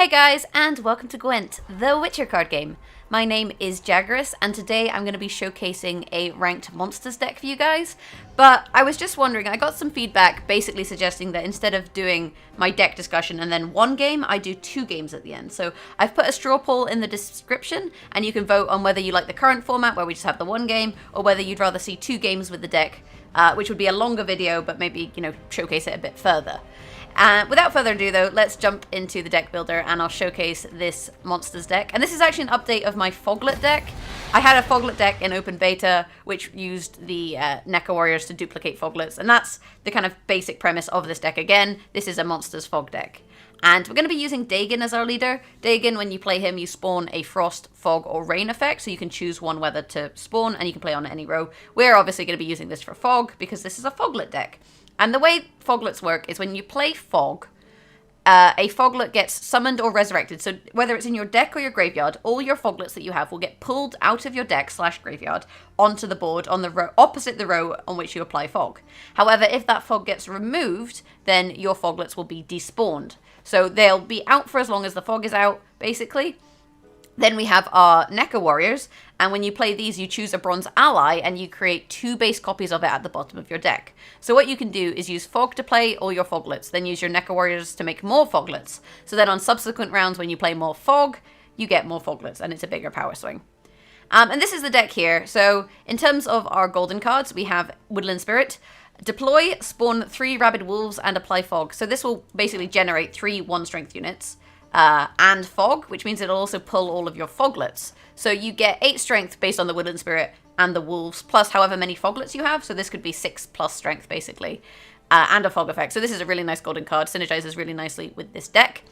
Hey guys, and welcome to Gwent, the Witcher card game. My name is Jaggerous, and today I'm going to be showcasing a ranked monsters deck for you guys. But I was just wondering, I got some feedback basically suggesting that instead of doing my deck discussion and then one game, I do 2 games at the end. So I've put a straw poll in the description, and you can vote on whether you like the current format where we just have the one game, or whether you'd rather see 2 games with the deck, which would be a longer video, but maybe, showcase it a bit further. Without further ado though, let's jump into the deck builder and I'll showcase this monsters deck. And this is actually an update of my Foglet deck. I had a Foglet deck in open beta which used the Neca Warriors to duplicate Foglets, and that's the kind of basic premise of this deck. Again, this is a monsters fog deck. And we're going to be using Dagon as our leader. Dagon, when you play him, you spawn a frost, fog, or rain effect, so you can choose one weather to spawn and you can play on any row. We're obviously going to be using this for fog because this is a Foglet deck. And the way Foglets work is when you play Fog, a Foglet gets summoned or resurrected. So whether it's in your deck or your graveyard, all your Foglets that you have will get pulled out of your deck / graveyard onto the board on the row opposite the row on which you apply Fog. However, if that Fog gets removed, then your Foglets will be despawned. So they'll be out for as long as the Fog is out, basically. Then we have our Neca Warriors, and when you play these, you choose a bronze ally, and you create 2 base copies of it at the bottom of your deck. So what you can do is use Fog to play all your Foglets, then use your Neca Warriors to make more Foglets. So then on subsequent rounds, when you play more Fog, you get more Foglets, and it's a bigger power swing. And this is the deck here. So in terms of our golden cards, we have Woodland Spirit. Deploy, spawn 3 Rabid Wolves, and apply Fog. So this will basically generate 3 1-strength units. And Fog, which means it'll also pull all of your Foglets. So you get 8 strength based on the Woodland Spirit and the Wolves, plus however many Foglets you have. So this could be 6 plus strength, basically, and a Fog effect. So this is a really nice golden card, synergizes really nicely with this deck.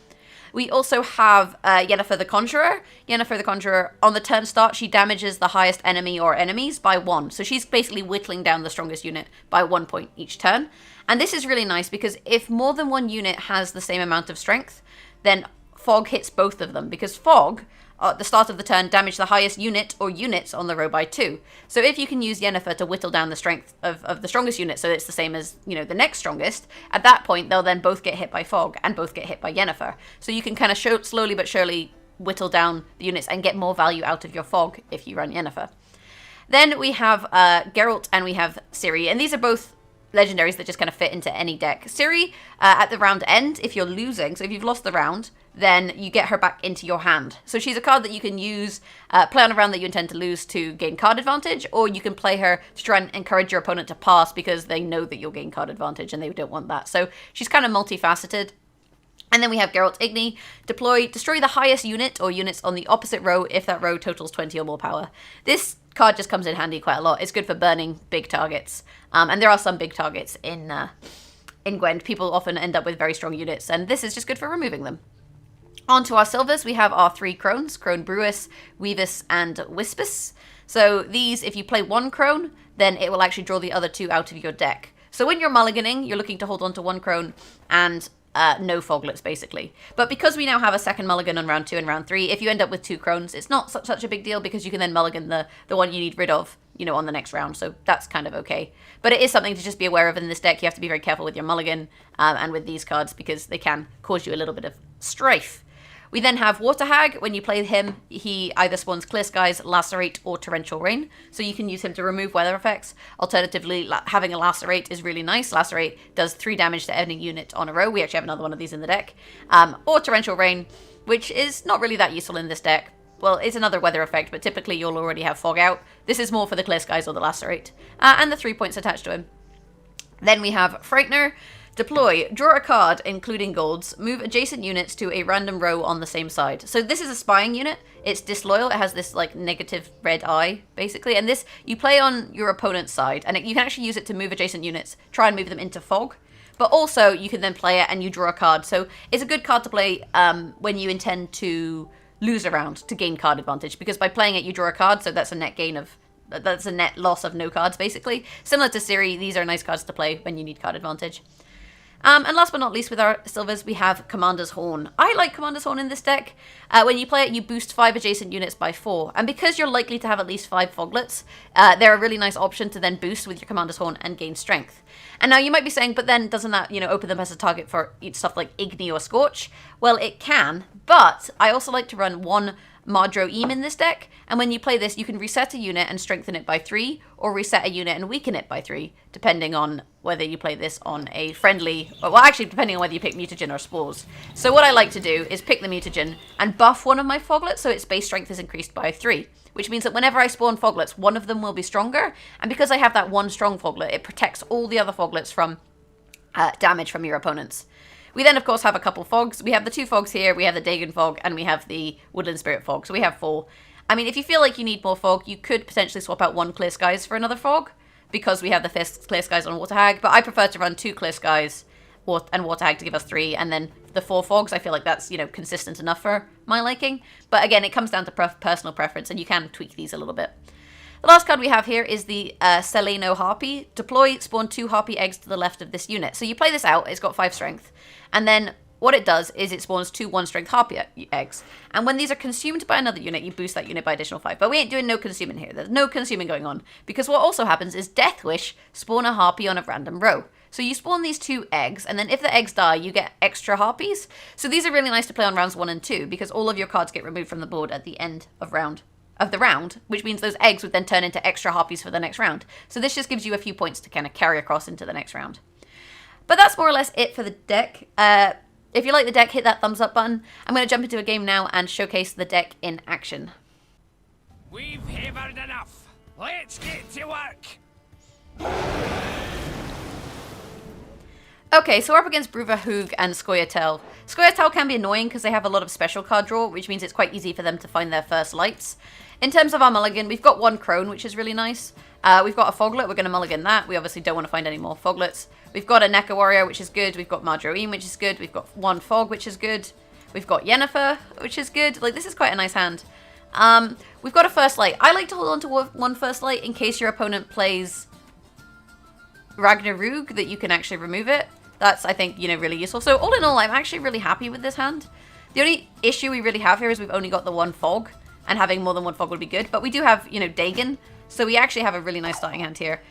We also have Yennefer the Conjurer. Yennefer the Conjurer, on the turn start, she damages the highest enemy or enemies by 1. So she's basically whittling down the strongest unit by 1 point each turn. And this is really nice because if more than one unit has the same amount of strength, then Fog hits both of them, because Fog, at the start of the turn, damage the highest unit or units on the row by 2. So if you can use Yennefer to whittle down the strength of the strongest unit so it's the same as, the next strongest, at that point they'll then both get hit by Fog and both get hit by Yennefer. So you can kind of slowly but surely whittle down the units and get more value out of your Fog if you run Yennefer. Then we have Geralt and we have Ciri, and these are both legendaries that just kind of fit into any deck. Ciri, at the round end, if you're losing, so if you've lost the round, then you get her back into your hand. So she's a card that you can use, play on a round that you intend to lose to gain card advantage, or you can play her to try and encourage your opponent to pass because they know that you'll gain card advantage and they don't want that. So she's kind of multifaceted. And then we have Geralt Igni. Deploy, destroy the highest unit or units on the opposite row if that row totals 20 or more power. This card just comes in handy quite a lot. It's good for burning big targets. And there are some big targets in Gwent. People often end up with very strong units, and this is just good for removing them. On to our silvers, we have our 3 crones, Crone Brewis, Weavis, and Wispus. So these, if you play 1 crone, then it will actually draw the other 2 out of your deck. So when you're mulliganing, you're looking to hold on to 1 crone and no Foglets, basically. But because we now have a second mulligan on round 2 and round 3, if you end up with 2 crones, it's not such a big deal because you can then mulligan the one you need rid of, on the next round. So that's kind of okay. But it is something to just be aware of in this deck. You have to be very careful with your mulligan and with these cards because they can cause you a little bit of strife. We then have Water Hag. When you play him, he either spawns Clear Skies, Lacerate, or Torrential Rain. So you can use him to remove weather effects. Alternatively, having a Lacerate is really nice. Lacerate does 3 damage to any unit on a row. We actually have another one of these in the deck. Or Torrential Rain, which is not really that useful in this deck. Well, it's another weather effect, but typically you'll already have Fog out. This is more for the Clear Skies or the Lacerate. And the 3 points attached to him. Then we have Frightener. Deploy, draw a card, including golds, move adjacent units to a random row on the same side. So this is a spying unit. It's disloyal. It has this negative red eye, basically. And this, you play on your opponent's side, and you can actually use it to move adjacent units, try and move them into Fog. But also, you can then play it and you draw a card. So it's a good card to play when you intend to lose a round to gain card advantage. Because by playing it, you draw a card, so that's a net loss of no cards, basically. Similar to Ciri, these are nice cards to play when you need card advantage. And last but not least with our silvers, we have Commander's Horn. I like Commander's Horn in this deck. When you play it, you boost 5 adjacent units by 4. And because you're likely to have at least 5 foglets, they're a really nice option to then boost with your Commander's Horn and gain strength. And now you might be saying, but then doesn't that, open them as a target for stuff like Igni or Scorch? Well, it can, but I also like to run 1 Madroim in this deck, and when you play this, you can reset a unit and strengthen it by 3, or reset a unit and weaken it by 3, depending on whether you play this on a friendly, well actually depending on whether you pick mutagen or spores. So what I like to do is pick the mutagen and buff one of my foglets so its base strength is increased by 3, which means that whenever I spawn foglets, one of them will be stronger, and because I have that 1 strong foglet, it protects all the other foglets from damage from your opponents. We then, of course, have a couple fogs. We have the 2 fogs here, we have the Dagon fog, and we have the Woodland Spirit fog, so we have 4. I mean, if you feel like you need more fog, you could potentially swap out 1 Clear Skies for another fog, because we have the Clear Skies on Water Hag, but I prefer to run 2 Clear Skies and Water Hag to give us 3, and then the 4 fogs. I feel like that's, consistent enough for my liking. But again, it comes down to personal preference, and you can tweak these a little bit. The last card we have here is the Seleno Harpy. Deploy, spawn 2 Harpy eggs to the left of this unit. So you play this out, it's got 5 strength. And then what it does is it spawns 2 1-strength Harpy eggs. And when these are consumed by another unit, you boost that unit by additional 5. But we ain't doing no consuming here. There's no consuming going on. Because what also happens is Death Wish spawn a Harpy on a random row. So you spawn these 2 eggs, and then if the eggs die, you get extra Harpies. So these are really nice to play on rounds 1 and 2, because all of your cards get removed from the board at the end of the round, which means those eggs would then turn into extra Harpies for the next round. So this just gives you a few points to kind of carry across into the next round. But that's more or less it for the deck. If you like the deck, hit that thumbs up button. I'm going to jump into a game now and showcase the deck in action. We've hammered enough. Let's get to work. Okay, so we're up against Bruvahug and Scoia'tael. Scoia'tael can be annoying because they have a lot of special card draw, which means it's quite easy for them to find their first lights. In terms of our mulligan, we've got 1 Crone, which is really nice. We've got a Foglet, we're going to mulligan that. We obviously don't want to find any more Foglets. We've got a Neca Warrior, which is good. We've got Madroim, which is good. We've got 1 Fog, which is good. We've got Yennefer, which is good. Like, this is quite a nice hand. We've got a First Light. I like to hold on to 1 First Light in case your opponent plays Ragnarug, that you can actually remove it. That's, I think, really useful. So all in all, I'm actually really happy with this hand. The only issue we really have here is we've only got the 1 Fog, and having more than 1 Fog would be good. But we do have, Dagon, so we actually have a really nice starting hand here,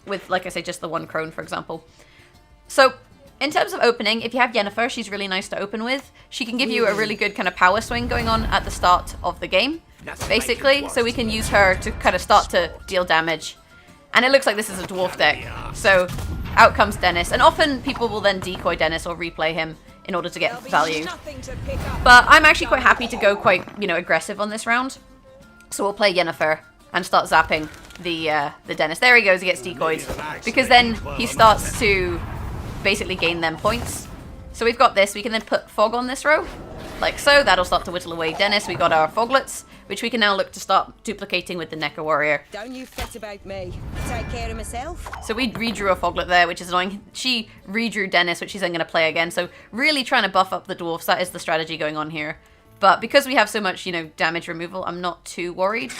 with, like I say, just the 1 Crone, for example. So in terms of opening, if you have Yennefer, she's really nice to open with. She can give you a really good kind of power swing going on at the start of the game, basically. So we can use her to kind of start to deal damage. And it looks like this is a dwarf deck, so out comes Dennis. And often people will then decoy Dennis or replay him in order to get value. But I'm actually quite happy to go quite, aggressive on this round. So we'll play Yennefer and start zapping the Dennis. There he goes, he gets decoyed. Because then he starts to basically gain them points. So we've got this, we can then put Fog on this row, like so. That'll start to whittle away Dennis. We got our Foglets, which we can now look to start duplicating with the Neca Warrior. Don't you fret about me. Take care of myself. So we redrew a Foglet there, which is annoying. She redrew Dennis, which she's then going to play again. So really trying to buff up the dwarfs. That is the strategy going on here. But because we have so much, damage removal, I'm not too worried.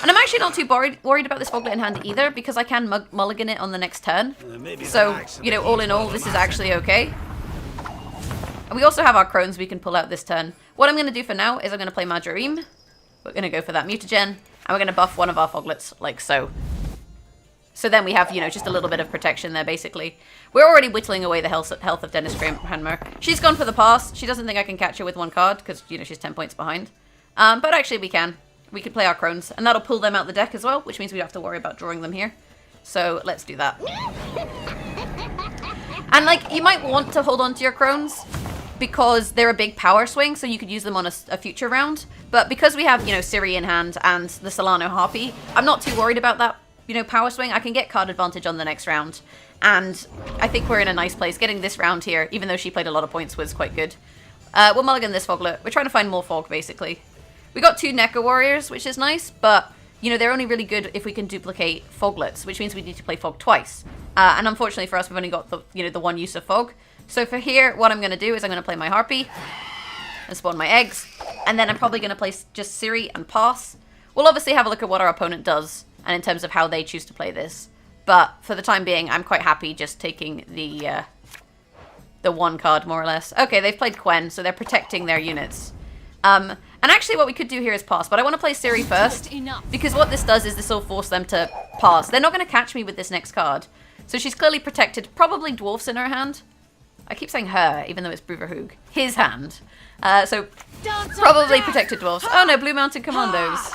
And I'm actually not too worried about this Foglet in hand either, because I can mulligan it on the next turn. So, all in all, this is actually okay. And we also have our Crones we can pull out this turn. What I'm going to do for now is I'm going to play Madroim. We're going to go for that mutagen, and we're going to buff one of our Foglets, like so. So then we have, just a little bit of protection there, basically. We're already whittling away the health of Dennis Cranmer. She's gone for the pass. She doesn't think I can catch her with 1 card, because, she's 10 points behind. But actually we can. We could play our Crones, and that'll pull them out the deck as well, which means we don't have to worry about drawing them here. So let's do that. And, you might want to hold on to your Crones, because they're a big power swing, so you could use them on a future round. But because we have, Ciri in hand and the Solano Harpy, I'm not too worried about that, power swing. I can get card advantage on the next round. And I think we're in a nice place. Getting this round here, even though she played a lot of points, was quite good. We'll mulligan this Foglet. We're trying to find more Fog, basically. We got 2 Neca Warriors, which is nice, but, they're only really good if we can duplicate Foglets, which means we need to play Fog twice. And unfortunately for us, we've only got the, the 1 use of Fog. So for here, what I'm going to do is I'm going to play my Harpy and spawn my eggs. And then I'm probably going to play just Ciri and pass. We'll obviously have a look at what our opponent does and in terms of how they choose to play this. But for the time being, I'm quite happy just taking the the one card, more or less. Okay, they've played Quen, so they're protecting their units. And actually what we could do here is pass, but I want to play Ciri first, because what this does is this will force them to pass. They're not going to catch me with this next card. So she's clearly protected, probably dwarfs in her hand. I keep saying her, even though it's Bruverhoog. His hand. So probably protected dwarfs. Oh no, Blue Mountain Commandos.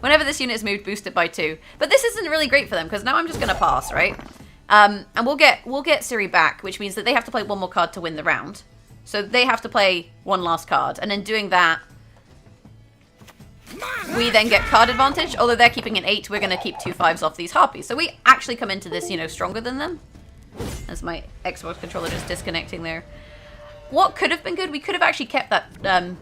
Whenever this unit is moved, boost it by 2. But this isn't really great for them, because now I'm just going to pass, right? And we'll get Ciri back, which means that they have to play one more card to win the round. So they have to play one last card, and in doing that, we then get card advantage. Although they're keeping an 8, we're going to keep 2 5s off these harpies. So we actually come into this, you know, stronger than them. As my Xbox controller just disconnecting there. What could have been good, we could have actually kept that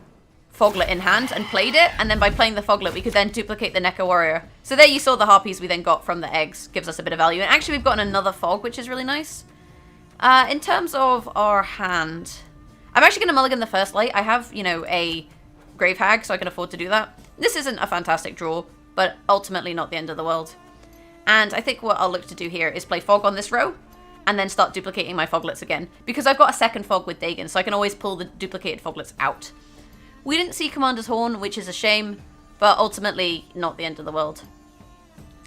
Foglet in hand and played it, and then by playing the Foglet we could then duplicate the Neko Warrior. So there you saw the harpies we then got from the eggs, gives us a bit of value. And actually we've gotten another fog, which is really nice. In terms of our hand, I'm actually going to mulligan the first light. I have, you know, a Grave Hag, so I can afford to do that. This isn't a fantastic draw, but ultimately not the end of the world. And I think what I'll look to do here is play Fog on this row, and then start duplicating my Foglets again. Because I've got a second Fog with Dagon, so I can always pull the duplicated Foglets out. We didn't see Commander's Horn, which is a shame, but ultimately not the end of the world.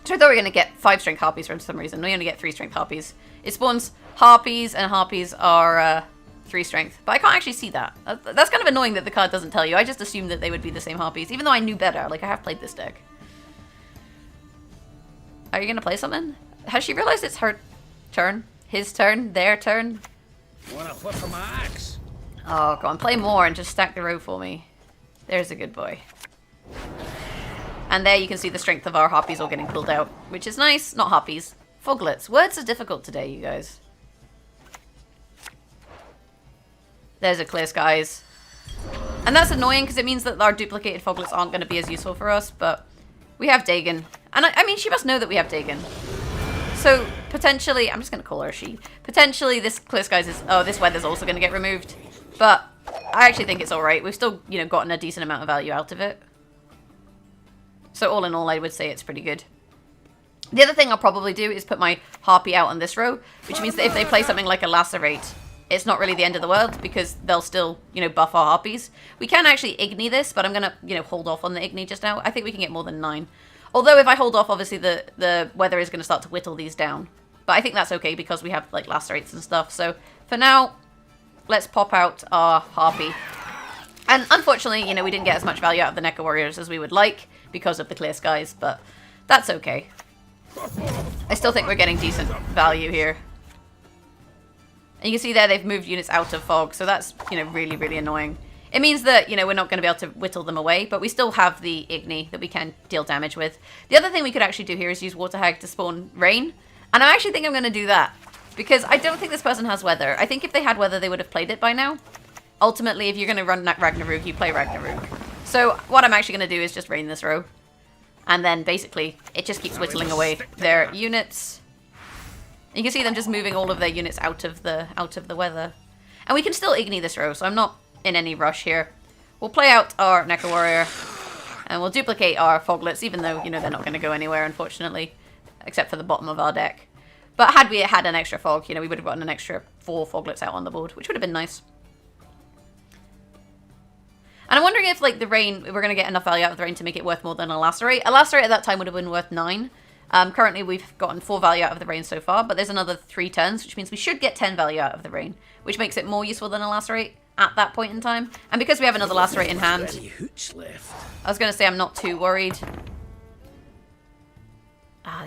So I thought we were going to get 5 strength harpies for some reason. We only get 3 strength harpies. It spawns harpies, and harpies are 3 strength. But I can't actually see that. That's kind of annoying that the card doesn't tell you. I just assumed that they would be the same harpies, even though I knew better. Like, I have played this deck. Are you going to play something? Has she realized it's her turn? His turn? Their turn? Wanna whip for my axe? Oh, go on. Play more and just stack the row for me. There's a good boy. And there you can see the strength of our harpies all getting pulled out, which is nice. Not harpies. Foglets. Words are difficult today, you guys. There's a Clear Skies. And that's annoying because it means that our duplicated Foglets aren't going to be as useful for us, but we have Dagon. And I mean, she must know that we have Dagon. So, potentially, I'm just going to call her she. Potentially, this Clear Skies is... Oh, this weather's also going to get removed. But I actually think it's alright. We've still, you know, gotten a decent amount of value out of it. So, all in all, I would say it's pretty good. The other thing I'll probably do is put my Harpy out on this row, which means that if they play something like a Lacerate, it's not really the end of the world, because they'll still, you know, buff our Harpies. We can actually Igni this, but I'm going to, you know, hold off on the Igni just now. I think we can get more than 9. Although if I hold off, obviously the weather is going to start to whittle these down. But I think that's okay because we have, like, Lacerates and stuff. So, for now, let's pop out our Harpy. And unfortunately, you know, we didn't get as much value out of the Neko Warriors as we would like because of the Clear Skies, but that's okay. I still think we're getting decent value here. And you can see there they've moved units out of Fog, so that's, you know, really, really annoying. It means that, you know, we're not going to be able to whittle them away, but we still have the Igni that we can deal damage with. The other thing we could actually do here is use Water Hag to spawn Rain. And I actually think I'm going to do that, because I don't think this person has Weather. I think if they had Weather, they would have played it by now. Ultimately, if you're going to run Ragnarok, you play Ragnarok. So what I'm actually going to do is just Rain this row. And then basically, it just keeps whittling away their units. You can see them just moving all of their units out of the weather. And we can still Igni this row, so I'm not in any rush here. We'll play out our Neko Warrior, and we'll duplicate our Foglets, even though, you know, they're not going to go anywhere, unfortunately, except for the bottom of our deck. But had we had an extra Fog, you know, we would have gotten an extra 4 Foglets out on the board, which would have been nice. And I'm wondering if, like, the Rain, we're going to get enough value out of the Rain to make it worth more than a Lacerate. A Lacerate at that time would have been worth 9. Currently, we've gotten 4 value out of the Rain so far, but there's another 3 turns, which means we should get 10 value out of the Rain, which makes it more useful than a Lacerate at that point in time. And because we have another Lacerate in hand, I was going to say I'm not too worried.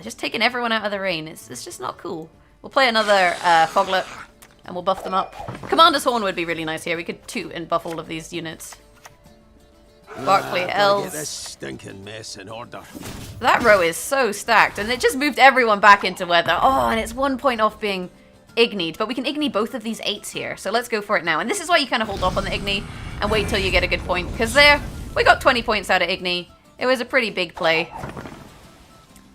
Just taking everyone out of the Rain, it's just not cool. We'll play another Foglet, and we'll buff them up. Commander's Horn would be really nice here. We could toot and buff all of these units. Barclay Elves. Get this stinking mess in order. That row is so stacked, and it just moved everyone back into weather. Oh, and it's 1 point off being Ignied, but we can Igni both of these 8s here, so let's go for it now. And this is why you kind of hold off on the Igni and wait till you get a good point, because there, we got 20 points out of Igni. It was a pretty big play.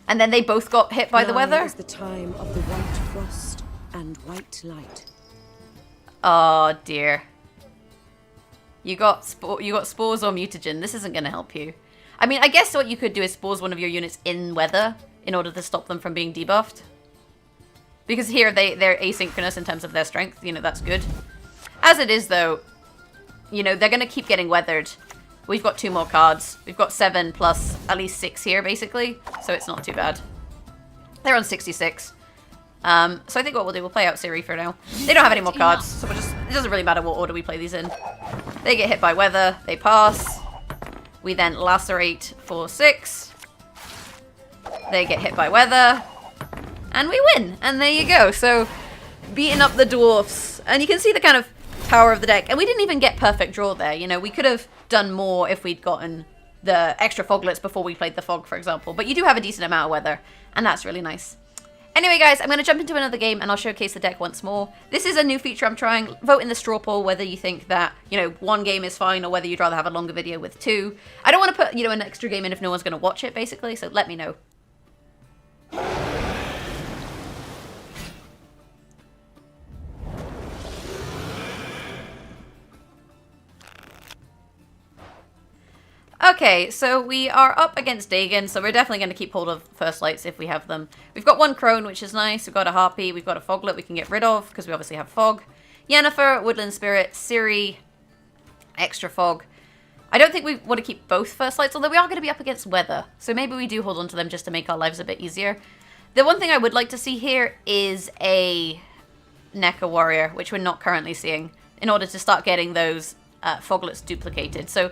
And then they both got hit by the weather. Now is the time of the white frost and white light. Oh dear. You got Spores or Mutagen. This isn't going to help you. I mean, I guess what you could do is Spores one of your units in weather in order to stop them from being debuffed. Because here they're asynchronous in terms of their strength. You know, that's good. As it is, though, you know, they're going to keep getting weathered. We've got 2 more cards. We've got 7 plus at least 6 here, basically. So it's not too bad. They're on 66. So I think what we'll do, we'll play out Ciri for now. They don't have any more cards, so we'll just, it doesn't really matter what order we play these in. They get hit by weather, they pass. We then lacerate for 6. They get hit by weather. And we win. And there you go. So, beating up the dwarfs. And you can see the kind of power of the deck. And we didn't even get perfect draw there. You know, we could have done more if we'd gotten the extra foglets before we played the fog, for example. But you do have a decent amount of weather. And that's really nice. Anyway, guys, I'm going to jump into another game and I'll showcase the deck once more. This is a new feature I'm trying. Vote in the straw poll whether you think that, you know, 1 game is fine or whether you'd rather have a longer video with 2. I don't want to put, you know, an extra game in if no one's going to watch it, basically, so let me know. Okay, so we are up against Dagon, so we're definitely going to keep hold of First Lights if we have them. We've got 1 Crone, which is nice. We've got a Harpy. We've got a Foglet we can get rid of, because we obviously have Fog. Yennefer, Woodland Spirit, Ciri, extra Fog. I don't think we want to keep both First Lights, although we are going to be up against Weather. So maybe we do hold on to them just to make our lives a bit easier. The one thing I would like to see here is a Neca Warrior, which we're not currently seeing, in order to start getting those Foglets duplicated. So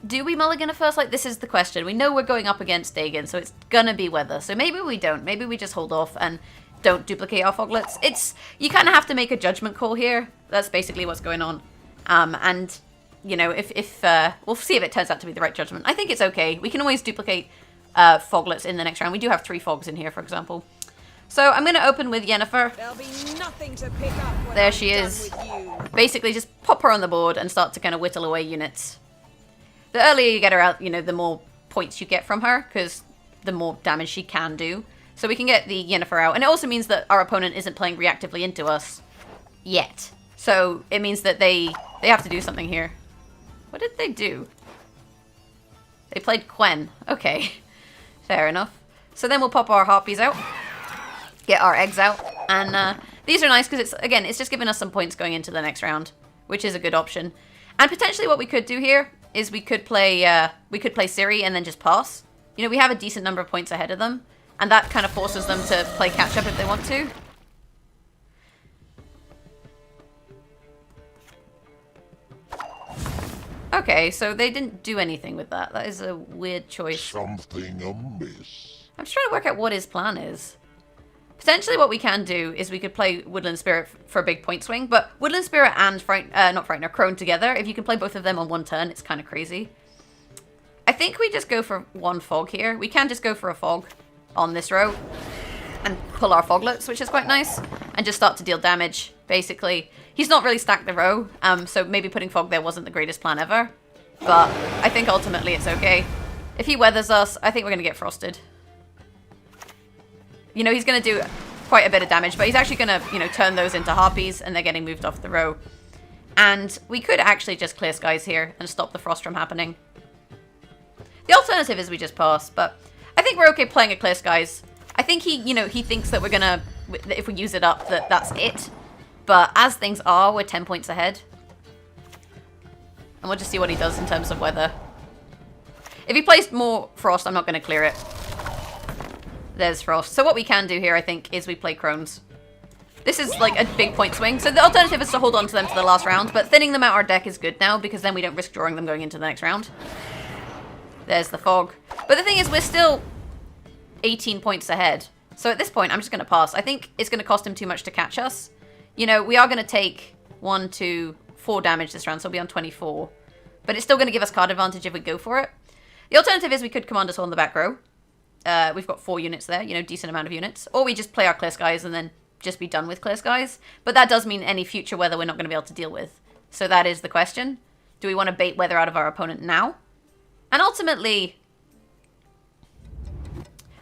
do we mulligan a First Light? This is the question. We know we're going up against Dagon, so it's gonna be Weather. So maybe we don't. Maybe we just hold off and don't duplicate our Foglets. You kind of have to make a judgment call here. That's basically what's going on. And, you know, if we'll see if it turns out to be the right judgment. I think it's okay. We can always duplicate Foglets in the next round. We do have 3 Fogs in here, for example. So I'm going to open with Yennefer. There'll be nothing to pick up when There I'm she done is. with you. Basically, just pop her on the board and start to kind of whittle away units. The earlier you get her out, you know, the more points you get from her, because the more damage she can do. So we can get the Yennefer out. And it also means that our opponent isn't playing reactively into us yet. So it means that they have to do something here. What did they do? They played Quen. Okay. Fair enough. So then we'll pop our Harpies out. Get our eggs out. And these are nice because it's just giving us some points going into the next round, which is a good option. And potentially what we could do here is we could play Ciri and then just pass. You know, we have a decent number of points ahead of them, and that kind of forces them to play catch up if they want to. Okay, so they didn't do anything with that. That is a weird choice. Something amiss. I'm just trying to work out what his plan is. Potentially what we can do is we could play Woodland Spirit for a big point swing, but Woodland Spirit and Crone together, if you can play both of them on 1 turn, it's kind of crazy. I think we just go for 1 Fog here. We can just go for a Fog on this row and pull our Foglets, which is quite nice, and just start to deal damage, basically. He's not really stacked the row, so maybe putting Fog there wasn't the greatest plan ever, but I think ultimately it's okay. If he weathers us, I think we're going to get frosted. You know, he's going to do quite a bit of damage, but he's actually going to, you know, turn those into Harpies, and they're getting moved off the row. And we could actually just clear skies here and stop the frost from happening. The alternative is we just pass, but I think we're okay playing a clear skies. I think he thinks that we're going to, if we use it up, that's it. But as things are, we're 10 points ahead. And we'll just see what he does in terms of weather. If he plays more frost, I'm not going to clear it. There's frost. So what we can do here, I think, is we play Crones. This is like a big point swing. So the alternative is to hold on to them to the last round, but thinning them out our deck is good now because then we don't risk drawing them going into the next round. There's the Fog. But the thing is, we're still 18 points ahead. So at this point, I'm just going to pass. I think it's going to cost him too much to catch us. You know, we are going to take 1, 2, 4 damage this round, so we'll be on 24. But it's still going to give us card advantage if we go for it. The alternative is we could command us on the back row. We've got 4 units there, you know, decent amount of units. Or we just play our clear skies and then just be done with clear skies. But that does mean any future weather we're not going to be able to deal with. So that is the question. Do we want to bait weather out of our opponent now? And ultimately,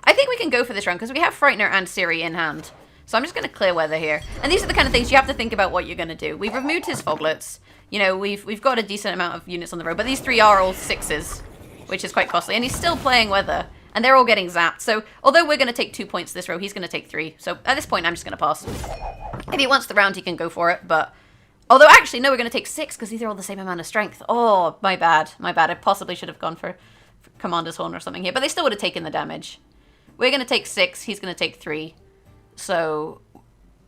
I think we can go for this round because we have Frightener and Ciri in hand. So I'm just going to clear weather here. And these are the kind of things you have to think about what you're going to do. We've removed his Foglets. You know, we've got a decent amount of units on the road. But these 3 are all 6s, which is quite costly. And he's still playing weather. and they're all getting zapped. So although we're going to take 2 points this row, he's going to take 3. So at this point, I'm just going to pass. If he wants the round, he can go for it, but... Although, actually, no, we're going to take 6, because these are all the same amount of strength. Oh, my bad. My bad. I possibly should have gone for Commander's Horn or something here, but they still would have taken the damage. We're going to take 6, he's going to take 3. So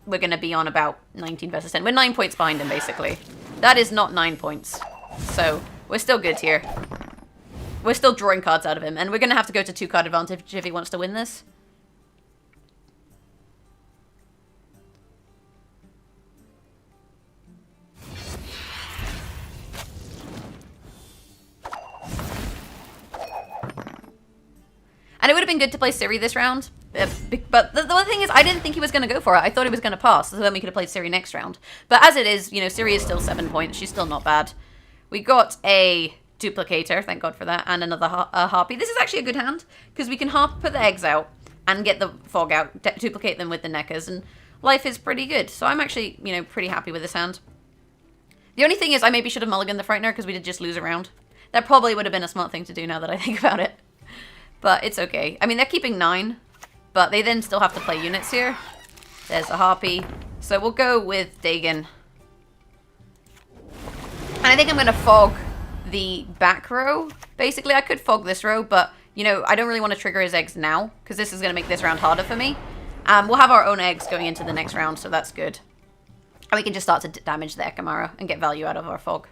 we're going to be on about 19 versus 10. We're 9 points behind him, basically. That is not 9 points. So we're still good here. We're still drawing cards out of him, and we're going to have to go to 2-card advantage if he wants to win this. And it would have been good to play Ciri this round. But the one thing is, I didn't think he was going to go for it. I thought he was going to pass, so then we could have played Ciri next round. But as it is, you know, Ciri is still 7 points. She's still not bad. We got a duplicator, thank God for that, and another harpy. This is actually a good hand, because we can put the eggs out and get the fog out, duplicate them with the neckers, and life is pretty good. So I'm actually, you know, pretty happy with this hand. The only thing is, I maybe should have mulliganed the Frightener, because we did just lose a round. That probably would have been a smart thing to do now that I think about it. But it's okay. I mean, they're keeping 9, but they then still have to play units here. There's a harpy. So we'll go with Dagon. And I think I'm going to fog the back row. Basically, I could fog this row, but, you know, I don't really want to trigger his eggs now, because this is going to make this round harder for me. We'll have our own eggs going into the next round, so that's good. And we can just start to damage the Ekamara and get value out of our fog.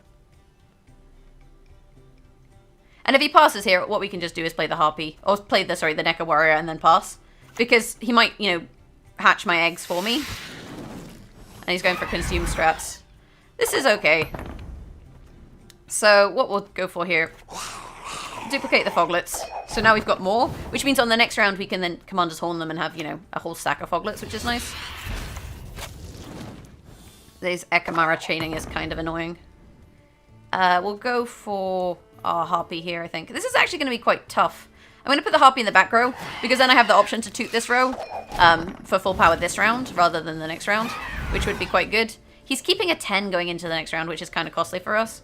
And if he passes here, what we can just do is play the Harpy, or play the, sorry, the Neca Warrior and then pass. Because he might, you know, hatch my eggs for me. And he's going for consume strats. This is okay. So what we'll go for here, duplicate the Foglets. So now we've got more, which means on the next round we can then Commander's Horn them and have, you know, a whole stack of Foglets, which is nice. This Ekamara chaining is kind of annoying. We'll go for our Harpy here, I think. This is actually going to be quite tough. I'm going to put the Harpy in the back row, because then I have the option to toot this row for full power this round, rather than the next round, which would be quite good. He's keeping a 10 going into the next round, which is kind of costly for us.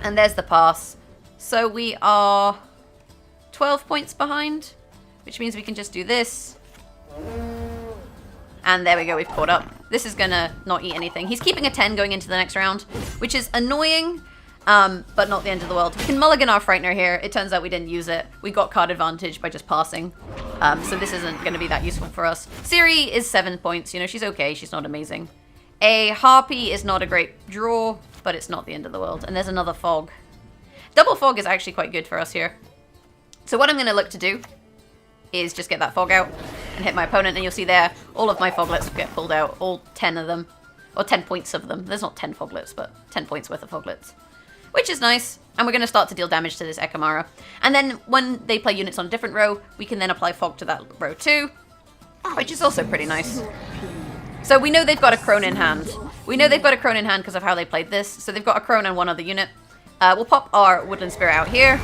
And there's the pass. So we are 12 points behind, which means we can just do this. And there we go, we've caught up. This is gonna not eat anything. He's keeping a 10 going into the next round, which is annoying, but not the end of the world. We can mulligan our Frightener here. It turns out we didn't use it. We got card advantage by just passing. So this isn't gonna be that useful for us. Ciri is 7 points. You know, she's okay. She's not amazing. A Harpy is not a great draw, but it's not the end of the world. And there's another Fog. Double Fog is actually quite good for us here. So what I'm gonna look to do is just get that fog out and hit my opponent, and you'll see there all of my foglets get pulled out, all 10 of them, or 10 points of them. There's not 10 foglets, but 10 points worth of foglets, which is nice. And we're going to start to deal damage to this Ekamara. And then when they play units on a different row, we can then apply fog to that row too, which is also pretty nice. So we know they've got a crone in hand. We know they've got a crone in hand because of how they played this. So they've got a crone and one other unit. We'll pop our Woodland Spirit out here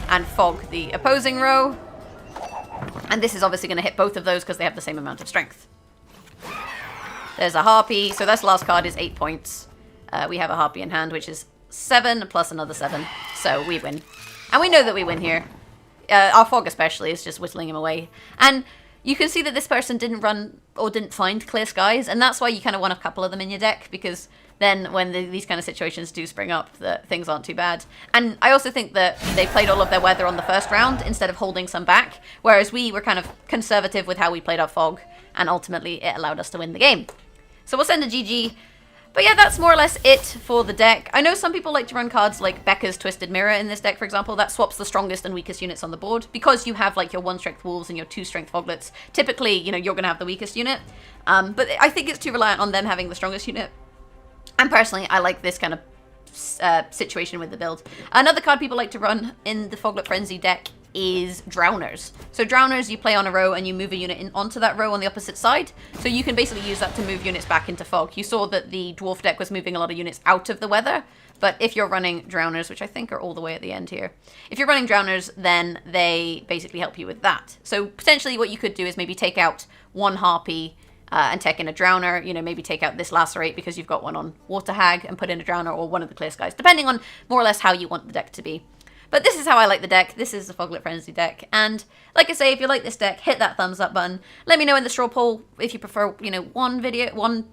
and fog the opposing row. And this is obviously going to hit both of those because they have the same amount of strength. There's a Harpy. So this last card is 8 points. We have a Harpy in hand, which is 7 plus another 7. So we win. And we know that we win here. Our Fog especially is just whittling him away. And you can see that this person didn't run or didn't find Clear Skies. And that's why you kind of want a couple of them in your deck, because then when these kind of situations do spring up, that things aren't too bad. And I also think that they played all of their weather on the first round instead of holding some back, whereas we were kind of conservative with how we played our Fog, and ultimately it allowed us to win the game. So we'll send a GG. But yeah, that's more or less it for the deck. I know some people like to run cards like Becca's Twisted Mirror in this deck, for example. That swaps the strongest and weakest units on the board. Because you have like your 1 strength wolves and your 2 strength foglets, typically, you know, you're going to have the weakest unit. But I think it's too reliant on them having the strongest unit. And personally, I like this kind of situation with the build. Another card people like to run in the Foglet Frenzy deck is Drowners. So Drowners, you play on a row and you move a unit onto that row on the opposite side. So you can basically use that to move units back into Fog. You saw that the Dwarf deck was moving a lot of units out of the weather. But if you're running Drowners, which I think are all the way at the end here, if you're running Drowners, then they basically help you with that. So potentially what you could do is maybe take out 1 Harpy and take in a Drowner, you know, maybe take out this Lacerate because you've got one on Water Hag and put in a Drowner, or one of the Clear Skies, depending on more or less how you want the deck to be. But this is how I like the deck. This is the Foglet Frenzy deck. And like I say, if you like this deck, hit that thumbs up button. Let me know in the straw poll if you prefer, you know, one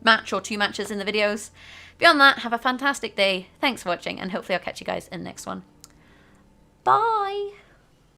match or 2 matches in the videos. Beyond that, have a fantastic day. Thanks for watching, and hopefully I'll catch you guys in the next one. Bye!